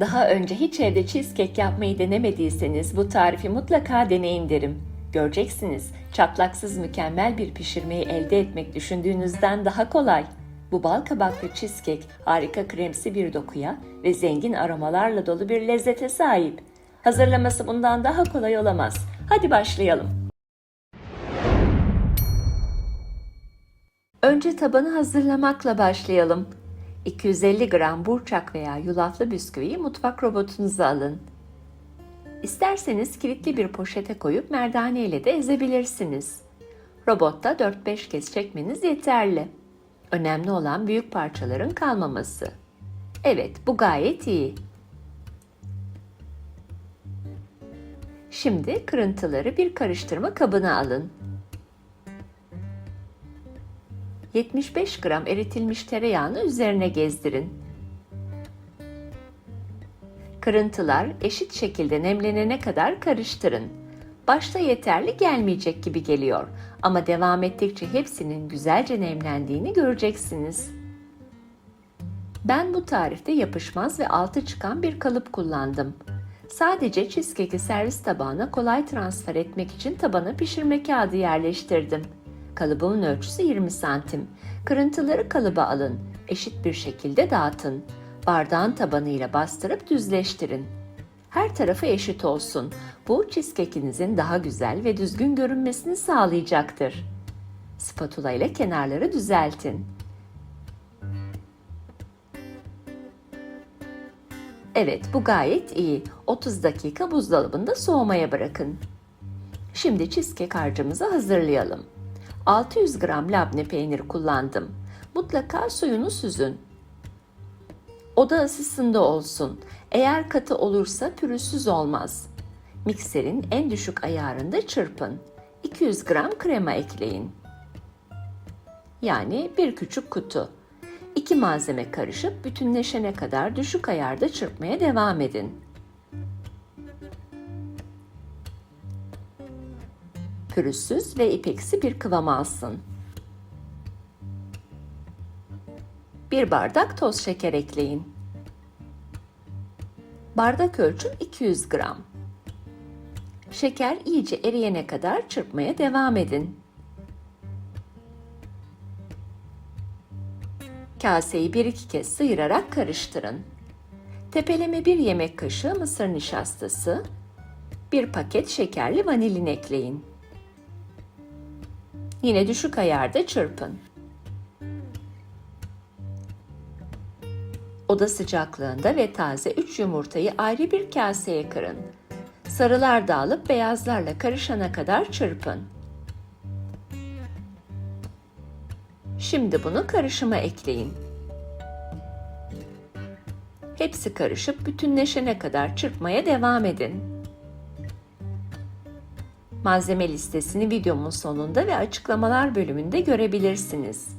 Daha önce hiç evde cheesecake yapmayı denemediyseniz bu tarifi mutlaka deneyin derim. Göreceksiniz, çatlaksız mükemmel bir pişirmeyi elde etmek düşündüğünüzden daha kolay. Bu bal kabaklı cheesecake harika kremsi bir dokuya ve zengin aromalarla dolu bir lezzete sahip. Hazırlaması bundan daha kolay olamaz. Hadi başlayalım. Önce tabanı hazırlamakla başlayalım. 250 gram burçak veya yulaflı bisküviyi mutfak robotunuza alın. İsterseniz kilitli bir poşete koyup merdane ile de ezebilirsiniz. Robotta 4-5 kez çekmeniz yeterli. Önemli olan büyük parçaların kalmaması. Evet, bu gayet iyi. Şimdi kırıntıları bir karıştırma kabına alın. 75 gram eritilmiş tereyağını üzerine gezdirin. Kırıntılar eşit şekilde nemlenene kadar karıştırın. Başta yeterli gelmeyecek gibi geliyor ama devam ettikçe hepsinin güzelce nemlendiğini göreceksiniz. Ben bu tarifte yapışmaz ve altı çıkan bir kalıp kullandım. Sadece cheesecake'i servis tabağına kolay transfer etmek için tabana pişirme kağıdı yerleştirdim. Kalıbımın ölçüsü 20 santim. Kırıntıları kalıba alın. Eşit bir şekilde dağıtın. Bardağın tabanıyla bastırıp düzleştirin. Her tarafı eşit olsun. Bu cheesecake'inizin daha güzel ve düzgün görünmesini sağlayacaktır. Spatula ile kenarları düzeltin. Evet, bu gayet iyi. 30 dakika buzdolabında soğumaya bırakın. Şimdi cheesecake harcımızı hazırlayalım. 600 gram labne peynir kullandım. Mutlaka suyunu süzün. Oda ısısında olsun. Eğer katı olursa pürüzsüz olmaz. Mikserin en düşük ayarında çırpın. 200 gram krema ekleyin. Yani bir küçük kutu. 2 malzeme karışıp bütünleşene kadar düşük ayarda çırpmaya devam edin. Pürüzsüz ve ipeksi bir kıvam alsın. 1 bardak toz şeker ekleyin. Bardak ölçüm 200 gram. Şeker iyice eriyene kadar çırpmaya devam edin. Kaseyi 1-2 kez sıyırarak karıştırın. Tepeleme 1 yemek kaşığı mısır nişastası, 1 paket şekerli vanilin ekleyin. Yine düşük ayarda çırpın. Oda sıcaklığında ve taze 3 yumurtayı ayrı bir kaseye kırın. Sarılar dağılıp beyazlarla karışana kadar çırpın. Şimdi bunu karışıma ekleyin. Hepsi karışıp bütünleşene kadar çırpmaya devam edin. Malzeme listesini videomun sonunda ve açıklamalar bölümünde görebilirsiniz.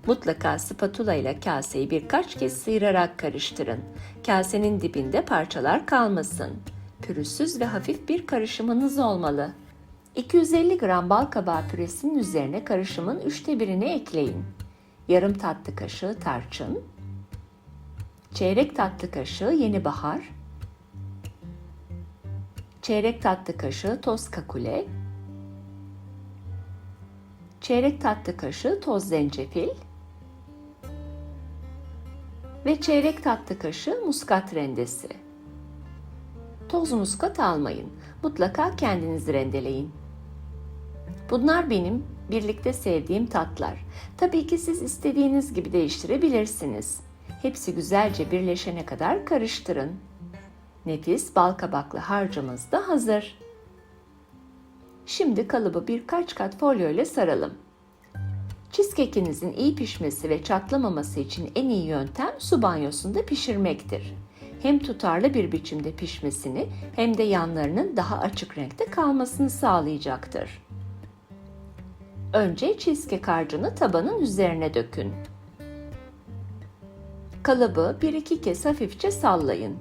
Mutlaka spatula ile kaseyi birkaç kez sıyırarak karıştırın. Kasenin dibinde parçalar kalmasın. Pürüzsüz ve hafif bir karışımınız olmalı. 250 gram bal kabağı püresinin üzerine karışımın 1/3'ünü ekleyin. Yarım tatlı kaşığı tarçın, çeyrek tatlı kaşığı yeni bahar, çeyrek tatlı kaşığı toz kakule, çeyrek tatlı kaşığı toz zencefil ve çeyrek tatlı kaşığı muskat rendesi. Toz muskat almayın. Mutlaka kendiniz rendeleyin. Bunlar benim birlikte sevdiğim tatlar. Tabii ki siz istediğiniz gibi değiştirebilirsiniz. Hepsi güzelce birleşene kadar karıştırın. Nefis bal kabaklı harcımız da hazır. Şimdi kalıbı birkaç kat folyo ile saralım. Cheesecake'inizin iyi pişmesi ve çatlamaması için en iyi yöntem su banyosunda pişirmektir. Hem tutarlı bir biçimde pişmesini hem de yanlarının daha açık renkte kalmasını sağlayacaktır. Önce cheesecake harcını tabanın üzerine dökün. Kalıbı 1-2 kez hafifçe sallayın.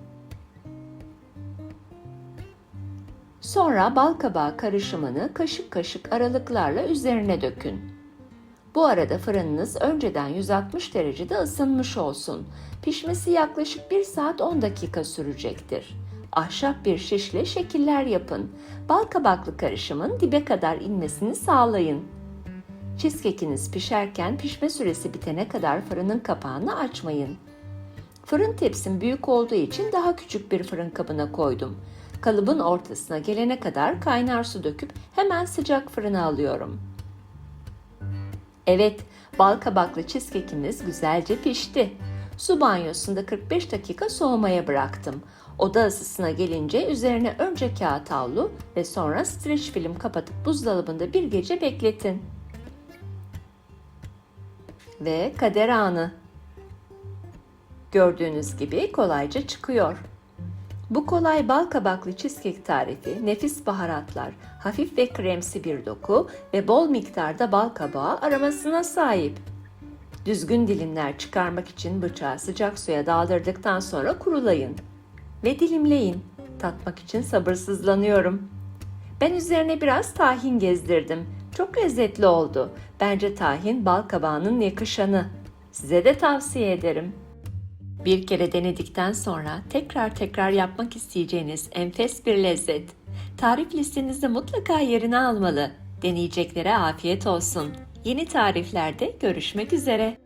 Sonra bal kabağı karışımını kaşık kaşık aralıklarla üzerine dökün. Bu arada fırınınız önceden 160 derecede ısınmış olsun. Pişmesi yaklaşık 1 saat 10 dakika sürecektir. Ahşap bir şişle şekiller yapın. Bal kabaklı karışımın dibe kadar inmesini sağlayın. Cheesecake'iniz pişerken pişme süresi bitene kadar fırının kapağını açmayın. Fırın tepsim büyük olduğu için daha küçük bir fırın kabına koydum. Kalıbın ortasına gelene kadar kaynar su döküp hemen sıcak fırına alıyorum. Evet, bal kabaklı cheesecake'imiz güzelce pişti. Su banyosunda 45 dakika soğumaya bıraktım. Oda ısısına gelince üzerine önce kağıt havlu ve sonra streç film kapatıp buzdolabında bir gece bekletin. Ve kader anı. Gördüğünüz gibi kolayca çıkıyor. Bu kolay bal kabaklı cheesecake tarifi, nefis baharatlar, hafif ve kremsi bir doku ve bol miktarda bal kabağı aromasına sahip. Düzgün dilimler çıkarmak için bıçağı sıcak suya daldırdıktan sonra kurulayın ve dilimleyin. Tatmak için sabırsızlanıyorum. Ben üzerine biraz tahin gezdirdim. Çok lezzetli oldu. Bence tahin bal kabağının yakışanı. Size de tavsiye ederim. Bir kere denedikten sonra tekrar yapmak isteyeceğiniz enfes bir lezzet. Tarif listenizde mutlaka yerini almalı. Deneyeceklere afiyet olsun. Yeni tariflerde görüşmek üzere.